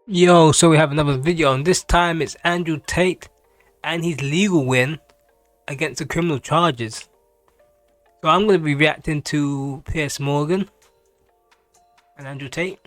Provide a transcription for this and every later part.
Yo, so we have another video, and this time it's Andrew Tate and his legal win against the criminal charges. So I'm going to be reacting to Piers Morgan and Andrew Tate.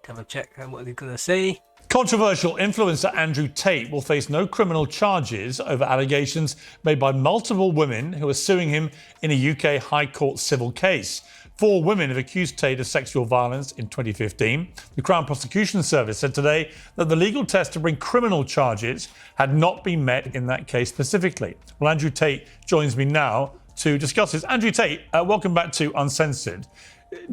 Have a check on what he's going to say. Controversial influencer Andrew Tate will face no criminal charges over allegations made by multiple women who are suing him in a UK High Court civil case. 4 women have accused Tate of sexual violence in 2015. The Crown Prosecution Service said today that the legal test to bring criminal charges had not been met in that case specifically. Well, Andrew Tate joins me now to discuss this. Andrew Tate, welcome back to Uncensored.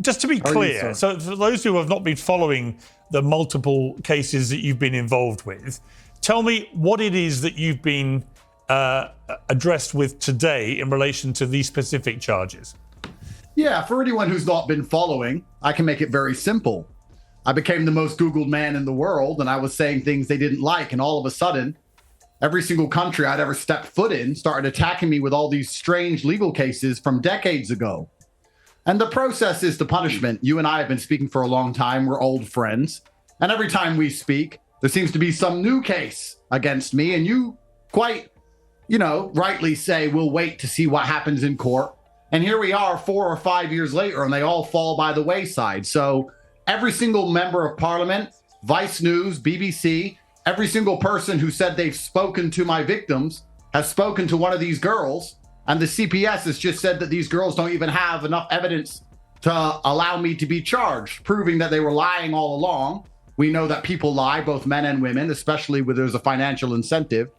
Just to be clear, so for those who have not been following the multiple cases that you've been involved with, tell me what it is that you've been addressed with today in relation to these specific charges. Yeah, for anyone who's not been following, I can make it very simple. I became the most Googled man in the world, and I was saying things they didn't like, and all of a sudden, every single country I'd ever stepped foot in started attacking me with all these strange legal cases from decades ago. And the process is the punishment. You and I have been speaking for a long time. We're old friends. And every time we speak, there seems to be some new case against me. And you quite, rightly say, we'll wait to see what happens in court. And here we are 4 or 5 years later, and they all fall by the wayside. So every single member of parliament, Vice News, BBC, every single person who said they've spoken to my victims has spoken to one of these girls. And the CPS has just said that these girls don't even have enough evidence to allow me to be charged, proving that they were lying all along. We know that people lie, both men and women, especially where there's a financial incentive.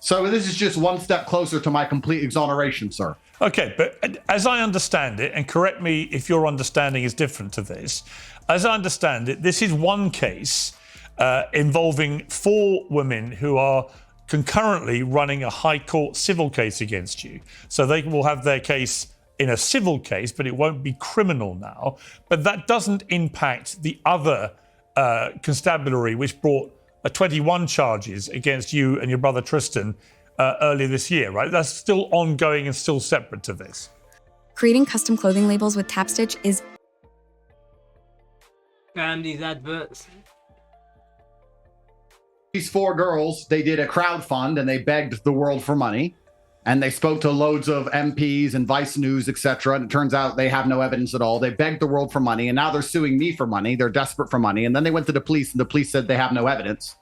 So this is just one step closer to my complete exoneration, sir. Okay, but as I understand it, and correct me if your understanding is different to this, as I understand it, this is one case involving 4 women who are concurrently running a High Court civil case against you. So they will have their case in a civil case, but it won't be criminal now. But that doesn't impact the other constabulary, which brought 21 charges against you and your brother Tristan earlier this year, right? That's still ongoing and still separate to this. Creating custom clothing labels with Tapstitch is... Damn these adverts. These 4 girls, they did a crowdfund and they begged the world for money. And they spoke to loads of MPs and Vice News, etc. And it turns out they have no evidence at all. They begged the world for money, and now they're suing me for money. They're desperate for money. And then they went to the police, and the police said they have no evidence.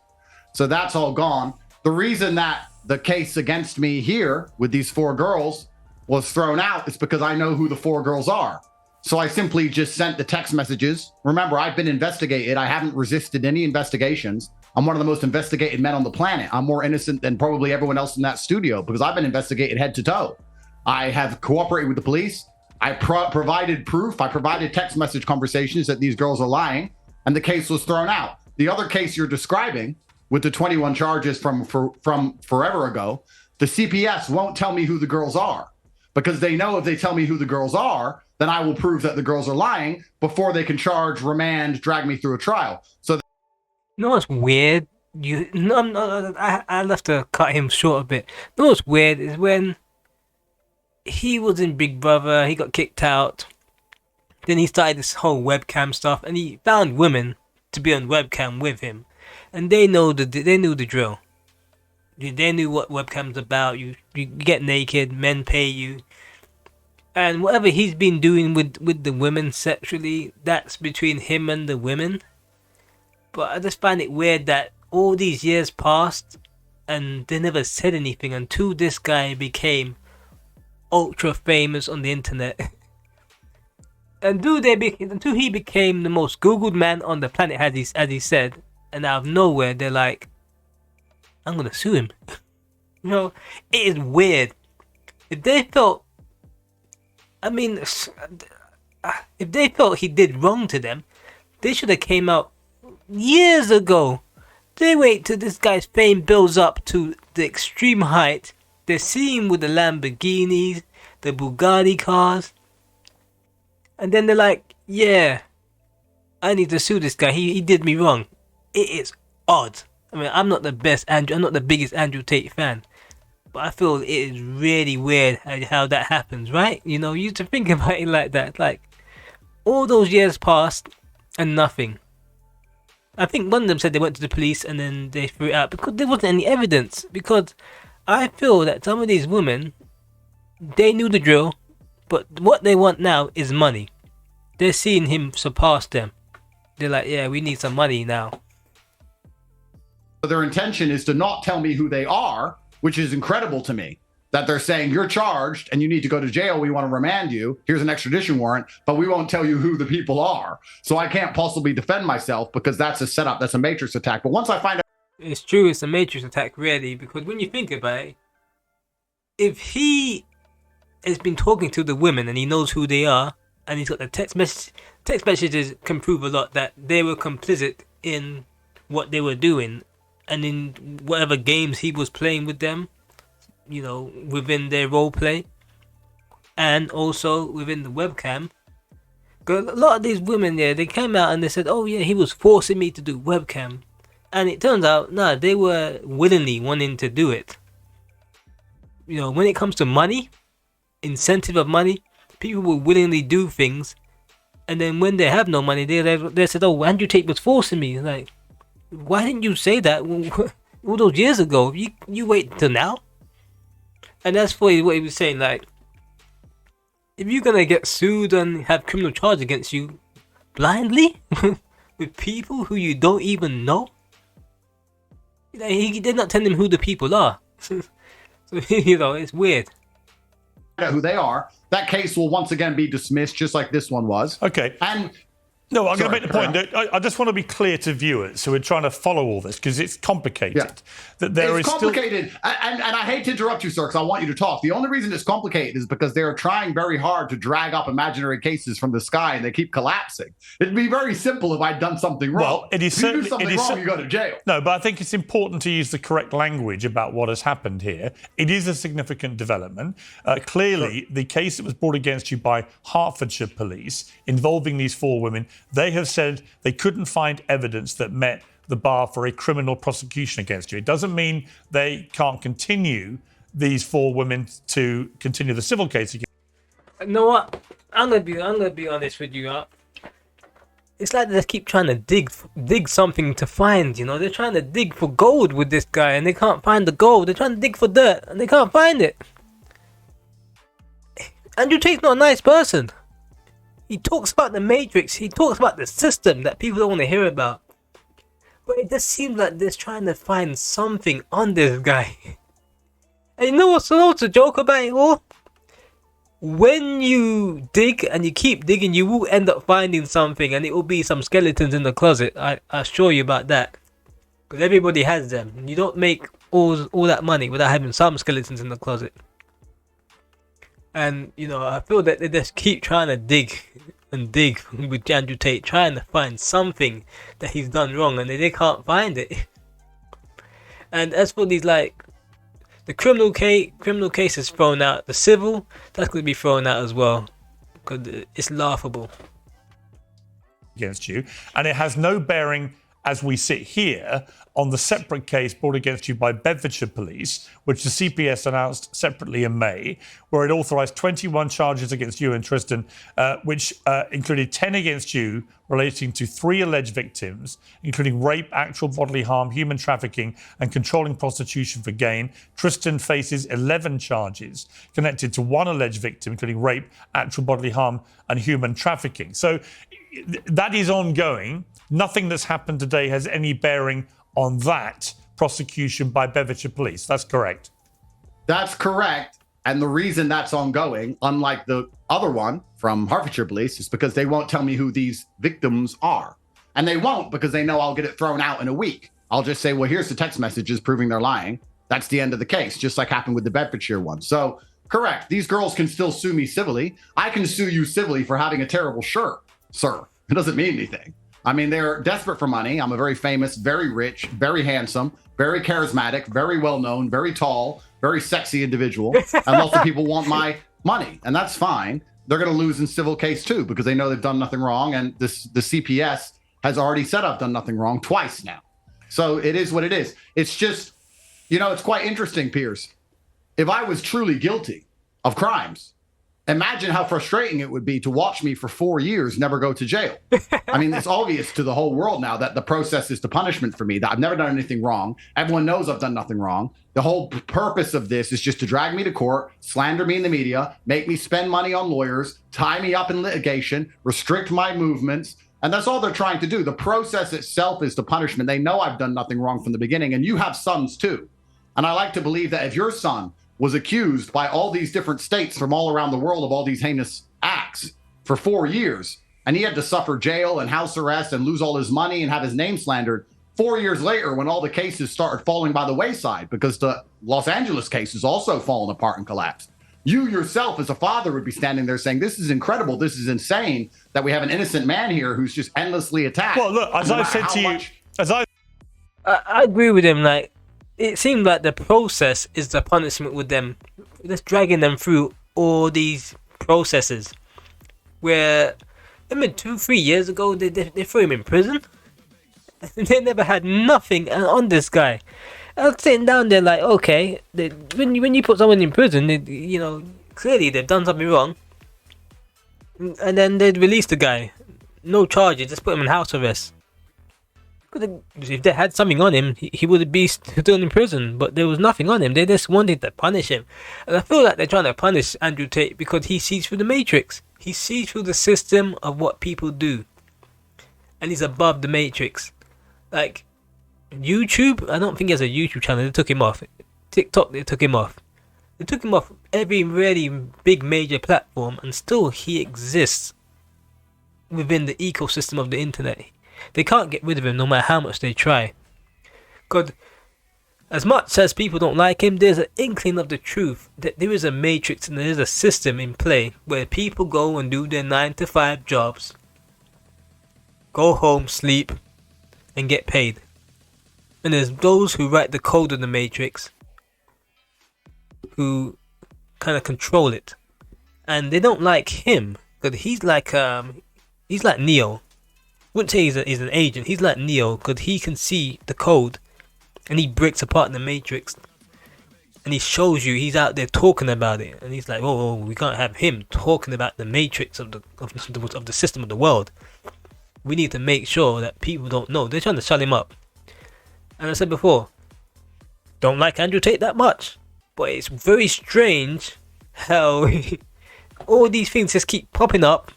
So that's all gone. The reason that the case against me here with these 4 girls was thrown out is because I know who the 4 girls are. So I simply just sent the text messages. Remember, I've been investigated. I haven't resisted any investigations. I'm one of the most investigated men on the planet. I'm more innocent than probably everyone else in that studio because I've been investigated head to toe. I have cooperated with the police. I provided proof. I provided text message conversations that these girls are lying, and the case was thrown out. The other case you're describing with the 21 charges from forever ago, the CPS won't tell me who the girls are because they know if they tell me who the girls are, then I will prove that the girls are lying before they can charge, remand, drag me through a trial. So You know what's weird? I'll have to cut him short a bit. You know what's weird is when he was in Big Brother, he got kicked out. Then he started this whole webcam stuff, and he found women to be on webcam with him, and they knew the drill. They knew what webcam's about. You get naked, men pay you, and whatever he's been doing with the women sexually, that's between him and the women. But I just find it weird that all these years passed and they never said anything until this guy became ultra famous on the internet. Until he became the most Googled man on the planet, as he said, and out of nowhere they're like, I'm gonna sue him. It is weird. If they felt he did wrong to them, they should have came out years ago. They wait till this guy's fame builds up to the extreme height. They see him with the Lamborghinis, the Bugatti cars, and then they're like, yeah, I need to sue this guy. He did me wrong. It is odd. I mean, I'm not the biggest Andrew Tate fan, but I feel it is really weird how that happens, right? You used to think about it like that. Like, all those years passed and nothing. I think one of them said they went to the police and then they threw it out because there wasn't any evidence. Because I feel that some of these women, they knew the drill, but what they want now is money. They're seeing him surpass them. They're like, yeah, we need some money now. Their intention is to not tell me who they are, which is incredible to me. That they're saying you're charged and you need to go to jail. We want to remand you. Here's an extradition warrant, but we won't tell you who the people are. So I can't possibly defend myself because that's a setup. That's a matrix attack. But once I find out, it's true, it's a matrix attack, really, because when you think about it, if he has been talking to the women and he knows who they are, and he's got the text messages can prove a lot that they were complicit in what they were doing and in whatever games he was playing with them, you know, within their role play and also within the webcam. Because a lot of these women there, they came out and they said, oh yeah, he was forcing me to do webcam. And it turns out, no, they were willingly wanting to do it. You know, when it comes to money, incentive of money, people will willingly do things. And then when they have no money, they said, oh, Andrew Tate was forcing me. Like, why didn't you say that all those years ago? You wait till now? And that's what he was saying, like, if you're gonna get sued and have criminal charge against you blindly with people who you don't even know, they're not telling him who the people are. So, you know, it's weird. Who they are, that case will once again be dismissed, just like this one was. Okay. And no, I'm going to make the point that I just want to be clear to viewers who are trying to follow all this because it's complicated. Yeah. That there it's is complicated, and I hate to interrupt you, sir, because I want you to talk. The only reason it's complicated is because they're trying very hard to drag up imaginary cases from the sky, and they keep collapsing. It'd be very simple if I'd done something wrong. Well, it is if you do certainly something wrong, you go to jail. No, but I think it's important to use the correct language about what has happened here. It is a significant development. Clearly, the case that was brought against you by Hertfordshire police involving these 4 women, they have said they couldn't find evidence that met the bar for a criminal prosecution against you. It doesn't mean they can't continue these 4 women to continue the civil case against. You know what? I'm gonna be honest with you. It's like they just keep trying to dig something to find. You know, they're trying to dig for gold with this guy, and they can't find the gold. They're trying to dig for dirt, and they can't find it. Andrew Tate's not a nice person. He talks about the Matrix. He talks about the system that people don't want to hear about. But it just seems like they're trying to find something on this guy. And you know what's the joke about it all? When you dig and you keep digging, you will end up finding something, and it will be some skeletons in the closet. I assure you about that. Because everybody has them. You don't make all that money without having some skeletons in the closet. And, you know, I feel that they just keep trying to dig and dig with Andrew Tate, trying to find something that he's done wrong, and they can't find it. And as for these, like, the criminal case is thrown out. The civil, that's going to be thrown out as well. Because it's laughable. Against you. And it has no bearing, as we sit here, on the separate case brought against you by Bedfordshire Police, which the CPS announced separately in May, where it authorised 21 charges against you and Tristan, which included 10 against you relating to 3 alleged victims, including rape, actual bodily harm, human trafficking, and controlling prostitution for gain. Tristan faces 11 charges connected to 1 alleged victim, including rape, actual bodily harm, and human trafficking. So that is ongoing. Nothing that's happened today has any bearing on that prosecution by Bedfordshire Police. That's correct. That's correct. And the reason that's ongoing, unlike the other one from Hertfordshire Police, is because they won't tell me who these victims are. And they won't because they know I'll get it thrown out in a week. I'll just say, well, here's the text messages proving they're lying. That's the end of the case, just like happened with the Bedfordshire one. So, correct. These girls can still sue me civilly. I can sue you civilly for having a terrible shirt, sir. It doesn't mean anything. I mean, they're desperate for money. I'm a very famous, very rich, very handsome, very charismatic, very well-known, very tall, very sexy individual. And lots of people want my money, and that's fine. They're going to lose in civil case too, because they know they've done nothing wrong. And the CPS has already said I've done nothing wrong twice now. So it is what it is. It's just, you know, it's quite interesting, Piers. If I was truly guilty of crimes, Imagine how frustrating it would be to watch me for 4 years never go to jail. I mean, it's obvious to the whole world now that the process is the punishment for me, that I've never done anything wrong. Everyone knows I've done nothing wrong. The whole purpose of this is just to drag me to court, slander me in the media, make me spend money on lawyers, tie me up in litigation, restrict my movements. And that's all they're trying to do. The process itself is the punishment. They know I've done nothing wrong from the beginning. And you have sons too. And I like to believe that if your son was accused by all these different states from all around the world of all these heinous acts for 4 years, and he had to suffer jail and house arrest and lose all his money and have his name slandered, 4 years later, when all the cases started falling by the wayside, because the Los Angeles case has also fallen apart and collapsed, you yourself as a father would be standing there saying, this is incredible, this is insane, that we have an innocent man here who's just endlessly attacked. Well, look, as I said to you, I agree with him. Like, it seemed like the process is the punishment with them. Just dragging them through all these processes. Where, I mean, 2-3 years ago, they threw him in prison. They never had nothing on this guy. I was sitting down there like, okay, when you put someone in prison, you know, clearly they've done something wrong. And then they'd release the guy. No charges, just put him in house arrest. If they had something on him, he would be still in prison. But there was nothing on him. They just wanted to punish him. And I feel like they're trying to punish Andrew Tate because he sees through the matrix. He sees through the system of what people do. And he's above the matrix. Like, YouTube, I don't think he has a YouTube channel. They took him off. TikTok, they took him off. They took him off every really big major platform. And still he exists within the ecosystem of the internet. They can't get rid of him no matter how much they try. Because as much as people don't like him, there's an inkling of the truth that there is a matrix and there is a system in play where people go and do their 9-to-5 jobs, go home, sleep, and get paid. And there's those who write the code of the matrix who kind of control it. And they don't like him because he's like Neo. Wouldn't say he's an agent. He's like Neo because he can see the code and he breaks apart the matrix and he shows you he's out there talking about it. And he's like, oh, we can't have him talking about the matrix of the system of the world. We need to make sure that people don't know. They're trying to shut him up. And I said before, don't like Andrew Tate that much, but it's very strange how all these things just keep popping up,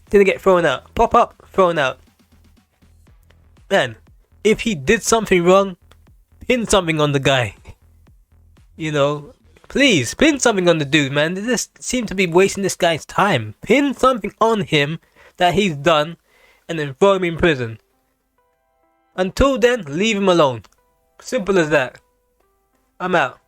then they get thrown out. Pop up, thrown out. Man, if he did something wrong, pin something on the guy. You know, please, pin something on the dude, man. They just seem to be wasting this guy's time. Pin something on him that he's done, and then throw him in prison. Until then, leave him alone. Simple as that. I'm out.